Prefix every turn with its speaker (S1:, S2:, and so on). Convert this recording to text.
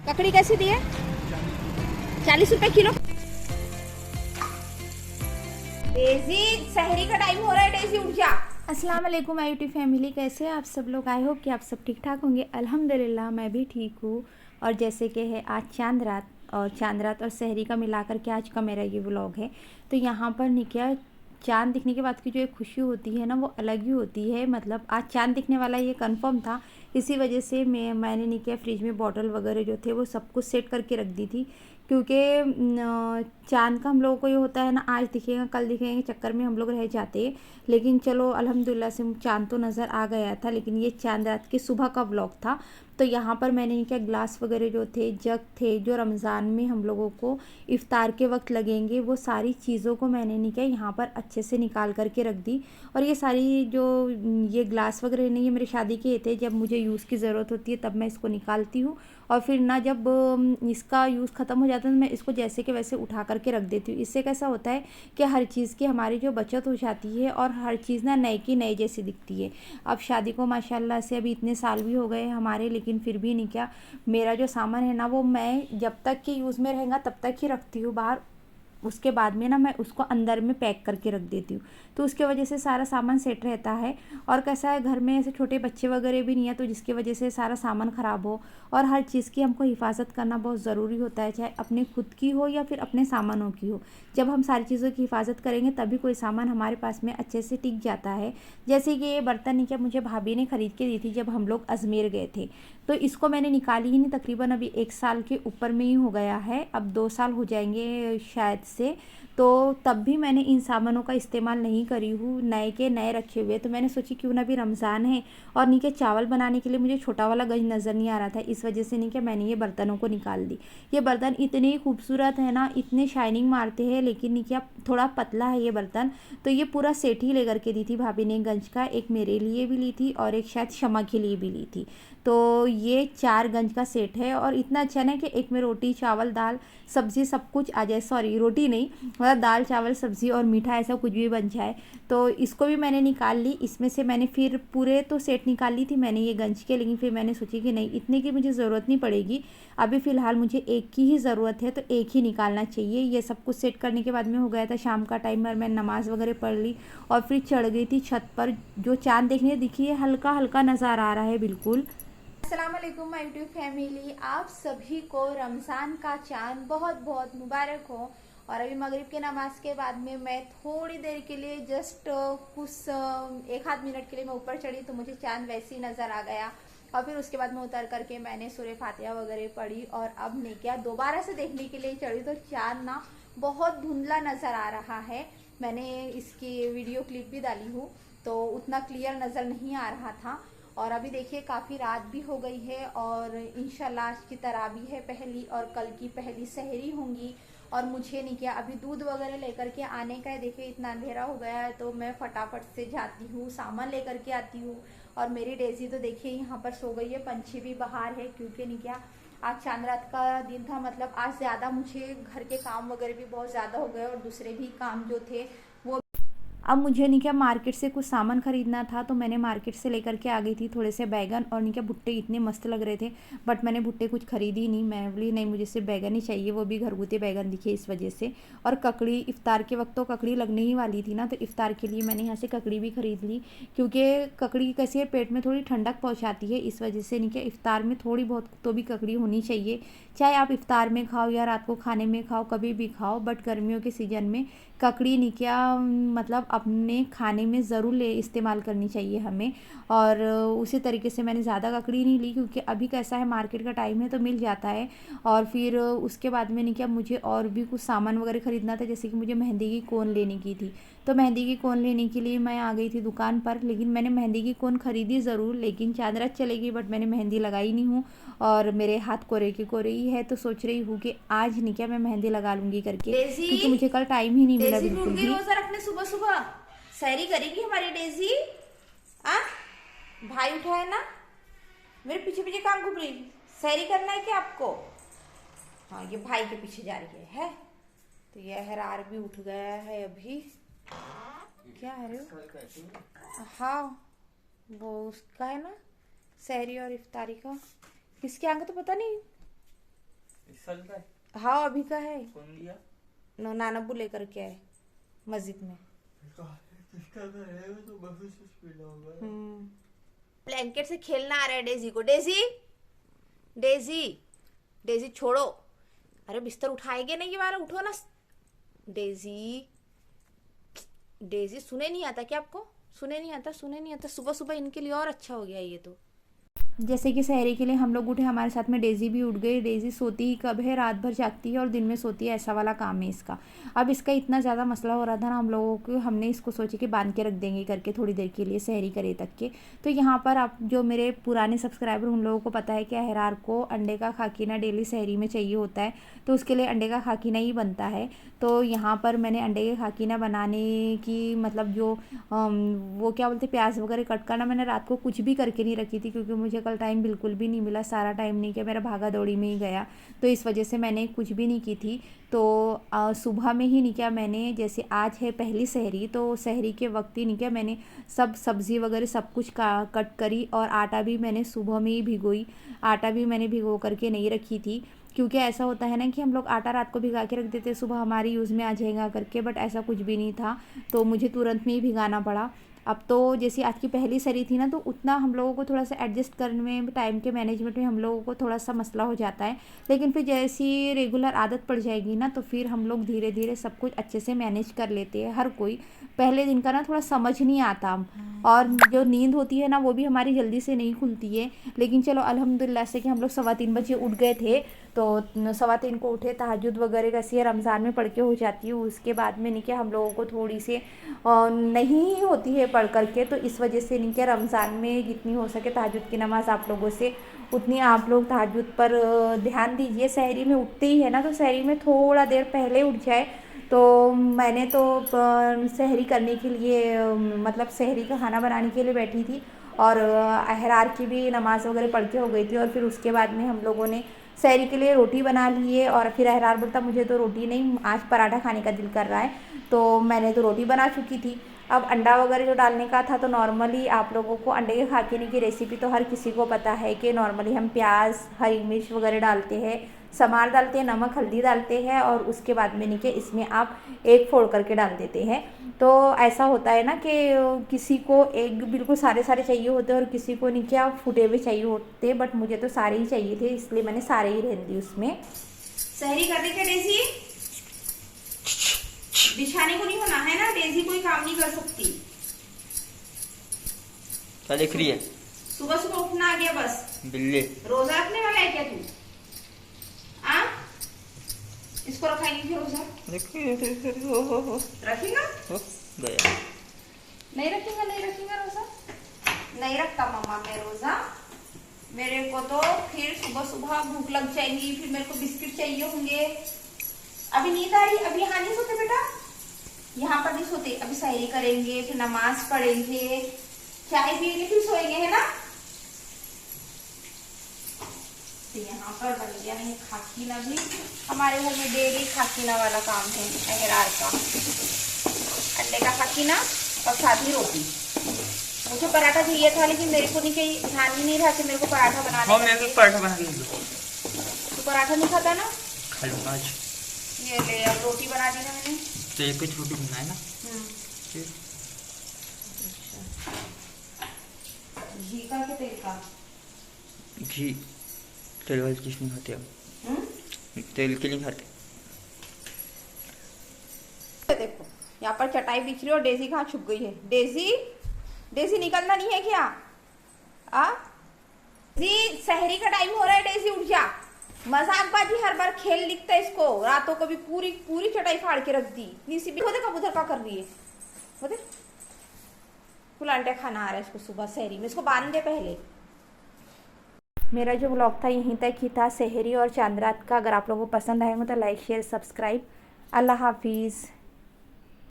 S1: ककड़ी कैसी दी है? 40 रुपए किलो। डेजी सहरी का टाइम हो रहा है, डेजी उठ जा। अस्सलाम वालेकुम माय यूट्यूब फैमिली, कैसे हैं आप सब लोग? आई होप कि आप सब ठीक ठाक होंगे। अल्हम्दुलिल्लाह मैं भी ठीक हूँ। और जैसे कि है आज चांद रात, और चांद रात और सहरी का मिलाकर के आज का मेरा ये व्लॉग है। तो यहाँ पर निकिया चांद दिखने के बाद की जो एक खुशी होती है ना, वो अलग ही होती है। मतलब आज चांद दिखने वाला ये कंफर्म था, इसी वजह से मैंने निकिया फ्रिज में बॉटल वगैरह जो थे वो सब कुछ सेट करके रख दी थी। क्योंकि चांद का हम लोगों को ये होता है ना, आज दिखेगा कल दिखेगा चक्कर में हम लोग रह जाते हैं। लेकिन चलो अल्हम्दुलिल्लाह से चांद तो नज़र आ गया था। लेकिन ये चांद रात की सुबह का व्लॉग था। तो यहाँ पर मैंने क्या ग्लास वगैरह जो थे, जग थे, जो रमज़ान में हम लोगों को इफ़्तार के वक्त लगेंगे, वो सारी चीज़ों को मैंने नहीं क्या यहाँ पर अच्छे से निकाल करके रख दी। और ये सारी जो ये ग्लास वगैरह नहीं, ये मेरी शादी के थे। जब मुझे यूज़ की ज़रूरत होती है तब मैं इसको निकालती हूँ, और फिर ना जब इसका यूज़ ख़त्म हो जाता है तो मैं इसको जैसे के वैसे उठा करके रख देती हूँ। इससे कैसा होता है कि हर चीज़ की हमारी जो बचत हो जाती है और हर चीज़ ना नए की नई जैसी दिखती है। अब शादी को माशाल्लाह से अभी इतने साल भी हो गए हमारे, लेकिन फिर भी नहीं क्या, मेरा जो सामान है ना वो मैं जब तक कि यूज़ में रहेगा तब तक ही रखती हूँ बाहर। उसके बाद में ना मैं उसको अंदर में पैक करके रख देती हूँ। तो उसके वजह से सारा सामान सेट रहता है। और कैसा है, घर में ऐसे छोटे बच्चे वगैरह भी नहीं है, तो जिसकी वजह से सारा सामान ख़राब हो। और हर चीज़ की हमको हिफाजत करना बहुत ज़रूरी होता है, चाहे अपने खुद की हो या फिर अपने सामानों की हो। जब हम सारी चीज़ों की हिफाजत करेंगे तभी कोई सामान हमारे पास में अच्छे से टिक जाता है। जैसे कि ये बर्तन नहीं क्या, मुझे भाभी ने ख़रीद के दी थी जब हम लोग अजमेर गए थे। तो इसको मैंने निकाली ही नहीं, तकरीबन अभी 1 साल के ऊपर में ही हो गया है। अब 2 साल हो जाएंगे शायद से। तो तब भी मैंने इन सामानों का इस्तेमाल नहीं करी हूँ, नए के नए रखे हुए। तो मैंने सोची क्यों ना भी रमज़ान है, और नीचे चावल बनाने के लिए मुझे छोटा वाला गंज नज़र नहीं आ रहा था, इस वजह से नहीं कि मैंने ये बर्तनों को निकाल दी। ये बर्तन इतने खूबसूरत है ना, इतने शाइनिंग मारते हैं, लेकिन नहीं क्या थोड़ा पतला है ये बर्तन। तो ये पूरा सेट ही लेकर के दी थी भाभी ने गंज का। एक मेरे लिए भी ली थी और एक शायद शमा के लिए भी ली थी। तो ये 4 गंज का सेट है, और इतना अच्छा ना कि एक में रोटी चावल दाल सब्ज़ी सब कुछ आ जाए। सॉरी, रोटी नहीं, मतलब दाल चावल सब्ज़ी और मीठा ऐसा कुछ भी बन जाए। तो इसको भी मैंने निकाल ली। इसमें से मैंने फिर पूरे तो सेट निकाल ली थी मैंने ये गंज के, लेकिन फिर मैंने सोची कि नहीं, इतने की मुझे ज़रूरत नहीं पड़ेगी। अभी फ़िलहाल मुझे एक की ही ज़रूरत है, तो एक ही निकालना चाहिए। ये सब कुछ सेट करने के बाद में हो गया था शाम का टाइम, और मैं नमाज़ वगैरह पढ़ ली और फिर चढ़ गई थी छत पर। जो चाँद देखने दिखी है, हल्का हल्का नज़र आ रहा है बिल्कुल। अस्सलाम वालेकुम माय यूट्यूब फैमिली, आप सभी को रमज़ान का चांद बहुत बहुत मुबारक हो। और अभी मगरिब के नमाज के बाद में मैं थोड़ी देर के लिए जस्ट कुछ 1 आध मिनट के लिए मैं ऊपर चढ़ी, तो मुझे चांद वैसे ही नज़र आ गया। और फिर उसके बाद में उतर करके मैंने सूरह फातिहा वगैरह पढ़ी, और अब मैं क्या दोबारा से देखने के लिए चढ़ी, तो चांद ना बहुत धुंधला नज़र आ रहा है। मैंने इसकी वीडियो क्लिप भी डाली हूँ, तो उतना क्लियर नज़र नहीं आ रहा था। और अभी देखिए काफ़ी रात भी हो गई है, और इंशाल्लाह आज की तरावी है पहली, और कल की पहली सहरी होंगी। और मुझे नहीं किया अभी दूध वगैरह लेकर के आने का है। देखिए इतना अंधेरा हो गया है, तो मैं फटाफट से जाती हूँ, सामान लेकर के आती हूँ। और मेरी डेजी तो देखिए यहाँ पर सो गई है, पंछी भी बाहर है, क्योंकि नहीं क्या आज चांद रात का दिन था। मतलब आज ज़्यादा मुझे घर के काम वगैरह भी बहुत ज़्यादा हो गए, और दूसरे भी काम जो थे वो। अब मुझे नहीं क्या मार्केट से कुछ सामान ख़रीदना था, तो मैंने मार्केट से लेकर के आ गई थी थोड़े से बैगन। और नहीं क्या भुट्टे इतने मस्त लग रहे थे, बट मैंने भुट्टे कुछ खरीदी ही नहीं। मैं बोली नहीं, मुझे सिर्फ बैगन ही चाहिए, वो भी घरगुती बैगन दिखे इस वजह से। और ककड़ी, इफ़्तार के वक्त तो ककड़ी लगने ही वाली थी ना, तो इफ़्तार के लिए मैंने यहाँ से ककड़ी भी ख़रीद ली। क्योंकि ककड़ी कैसी है, पेट में थोड़ी ठंडक पहुँचाती है, इस वजह से नहीं क्या इफ़्तार में थोड़ी बहुत तो भी ककड़ी होनी चाहिए। चाहे आप इफ़्तार में खाओ या रात को खाने में खाओ, कभी भी खाओ, बट गर्मियों के सीज़न में ककड़ी नहीं क्या मतलब अपने खाने में ज़रूर ले इस्तेमाल करनी चाहिए हमें। और उसी तरीके से मैंने ज़्यादा ककड़ी नहीं ली, क्योंकि अभी कैसा है मार्केट का टाइम है तो मिल जाता है। और फिर उसके बाद में नहीं क्या मुझे और भी कुछ सामान वगैरह ख़रीदना था, जैसे कि मुझे मेहंदी की कोन लेने की थी। तो मेहंदी की कोन लेने के लिए मैं आ गई थी दुकान पर, लेकिन मैंने मेहंदी की कोन ख़रीदी ज़रूर, लेकिन चांद रात चलेगी बट मैंने मेहंदी लगाई नहीं हूँ। और मेरे हाथ कोरे के कोरे ही है, तो सोच रही हूँ कि आज नहीं क्या मैं मेहंदी लगा लूँगी करके, क्योंकि मुझे कल टाइम ही नहीं मिला बिल्कुल भी। रोज़ा रखने सुबह सुबह सहरी करेगी हमारी डेजी। आ भाई उठा है ना, मेरे पीछे पीछे काम घूम रही। सहरी करना है क्या आपको? हाँ, ये भाई के पीछे जा रही है। तो यह हरार भी उठ गया है अभी। क्या है रे? हाँ, वो उसका है ना सहरी और इफ्तारी का। किसके आएंगे तो पता नहीं। हाँ अभी का है।
S2: कौन दिया?
S1: नानब्बू लेकर के आए मस्जिद में।
S2: तो बस स्पीड होगा।
S1: ब्लैंकेट से खेलना आ रहा है डेजी को। डेजी डेजी डेजी छोड़ो। अरे बिस्तर उठाएंगे नहीं ये वाला, उठो ना। डेजी डेजी सुने नहीं आता क्या आपको? सुने नहीं आता, सुने नहीं आता। सुबह सुबह इनके लिए और अच्छा हो गया ये तो। जैसे कि सहरी के लिए हम लोग उठे, हमारे साथ में डेजी भी उठ गई। डेजी सोती ही कब है, रात भर जागती है और दिन में सोती है, ऐसा वाला काम है इसका। अब इसका इतना ज़्यादा मसला हो रहा था ना हम लोगों को, हमने इसको सोचे कि बांध के रख देंगे करके थोड़ी देर के लिए, सहरी करे तक के। तो यहाँ पर आप जो मेरे पुराने सब्सक्राइबर उन लोगों को पता है कि अहरार को अंडे का खाकीना डेली सहरी में चाहिए होता है, तो उसके लिए अंडे का खाकीना ही बनता है। तो यहाँ पर मैंने अंडे के खाकीना बनाने की मतलब जो वो क्या बोलते प्याज वगैरह कट करना, मैंने रात को कुछ भी करके नहीं रखी थी क्योंकि मुझे कल टाइम बिल्कुल भी नहीं मिला। सारा टाइम नहीं किया, मेरा भागा दौड़ी में ही गया, तो इस वजह से मैंने कुछ भी नहीं की थी। तो सुबह में ही नहीं किया मैंने, जैसे आज है पहली सहरी, तो सहरी के वक्त ही नहीं किया मैंने। सब सब्ज़ी वगैरह सब कुछ कट करी और आटा भी मैंने सुबह में ही भिगोई। आटा भी मैंने भिगो करके नहीं रखी थी क्योंकि ऐसा होता है ना कि हम लोग आटा रात को भिगा के रख देते, सुबह हमारी यूज़ में आ जाएगा करके, बट ऐसा कुछ भी नहीं था तो मुझे तुरंत में ही भिगाना पड़ा। अब तो जैसे आज की पहली सरी थी ना, तो उतना हम लोगों को थोड़ा सा एडजस्ट करने में, टाइम के मैनेजमेंट में हम लोगों को थोड़ा सा मसला हो जाता है। लेकिन फिर जैसी रेगुलर आदत पड़ जाएगी ना, तो फिर हम लोग धीरे धीरे सब कुछ अच्छे से मैनेज कर लेते हैं। हर कोई पहले दिन का ना थोड़ा समझ नहीं आता, और जो नींद होती है ना वो भी हमारी जल्दी से नहीं खुलती है। लेकिन चलो अल्हम्दुलिल्लाह से कि हम लोग 3:15 बजे उठ गए थे, तो 3:15 को उठे। तहज्जुद वगैरह कैसी है रमज़ान में पढ़ के हो जाती है, उसके बाद में नहीं कि हम लोगों को थोड़ी सी नहीं होती है पढ़ करके, तो इस वजह से नहीं कि रमज़ान में जितनी हो सके तहज्जुद की नमाज़ आप लोगों से उतनी आप लोग तहज्जुद पर ध्यान दीजिए। सहरी में उठते ही है ना, तो सहरी में थोड़ा देर पहले उठ जाए। तो मैंने तो सहरी करने के लिए मतलब सहरी का खाना बनाने के लिए बैठी थी, और अहरार की भी नमाज़ वगैरह पढ़ के हो गई थी, और फिर उसके बाद में हम लोगों ने सहरी के लिए रोटी बना ली है। और फिर अहरार बोलता मुझे तो रोटी नहीं, आज पराठा खाने का दिल कर रहा है, तो मैंने तो रोटी बना चुकी थी। अब अंडा वगैरह जो डालने का था, तो नॉर्मली आप लोगों को अंडे के खाकीने की रेसिपी तो हर किसी को पता है कि नॉर्मली हम प्याज हरी मिर्च वगैरह डालते हैं, समार डालते हैं, नमक हल्दी डालते हैं, और उसके बाद में नहीं कि इसमें आप एग फोड़ करके डाल देते हैं। तो ऐसा होता है ना कि किसी को एग बिल्कुल सारे सारे चाहिए होते हैं और किसी को नहीं क्या फूटे हुए चाहिए होते, बट मुझे तो सारे ही चाहिए थे, इसलिए मैंने सारे ही रहने दी उसमें। सहरी कर दी क्या डेजी? बिछाने को नहीं होना है ना, डेजी कोई काम नहीं कर सकती।
S2: क्या देख रही है?
S1: सुबह सुबह उठना आ गया बस।
S2: बिल्ली
S1: रोजा रखने वाला है क्या तू? आ? इसको रखाएंगे फिर रोजा? रखेगा?
S2: गया
S1: नहीं रखेगा, नहीं रखेगा रोजा? नहीं रखता मम्मा मैं रोजा। मेरे को तो फिर सुबह सुबह भूख लग जाएगी, फिर मेरे को बिस्किट चाहिए होंगे। अभी नींद आ रही, अभी यहाँ नहीं सोते बेटा, यहाँ पर नहीं सोते। अभी सहरी करेंगे, फिर नमाज पढ़ेंगे, चाय पियेंगे, फिर सोएंगे, है ना। तो यहाँ पर बन गया है खाकीना भी। हमारे घर में डेली खाकीना वाला काम है, अहरार का अंडे का खाकीना और साथ ही रोटी। मुझे पराठा चाहिए था, लेकिन मेरे को नहीं कहीं ध्यान ही नहीं रहा कि मेरे को पराठा बनाना है।
S2: मेरे को पराठा बना के दो।
S1: तो पराठा नहीं खाता ना?
S2: खा लूंगा आज।
S1: ये ले, अब रोटी बना दी ना मैंने,
S2: तो एक कुछ रोटी बनाए ना।
S1: घी का कि तेल का?
S2: घी। तेल वाली चीज नहीं खाते अब। तेल के नहीं खाते।
S1: देखो यहाँ पर चटाई बिछ रही और डेजी कहाँ छुप गई है। डेजी डेजी निकलना नहीं है क्या? आ जी सहरी का टाइम हो रहा है, डेजी उठ जा। मजाकबाजी हर बार खेल लिखता है इसको, रातों को भी पूरी पूरी चटाई फाड़ के रख दी। नीसी भी कबूतर का कर रही है, बोले फुल अंडे खाना आ रहा है इसको सुबह सहरी में, इसको बांध दे पहले। मेरा जो व्लॉग था यहीं तक ही था, सहरी और चांद रात का। अगर आप लोगों को पसंद आएगा तो लाइक शेयर सब्सक्राइब। अल्लाह हाफिज़।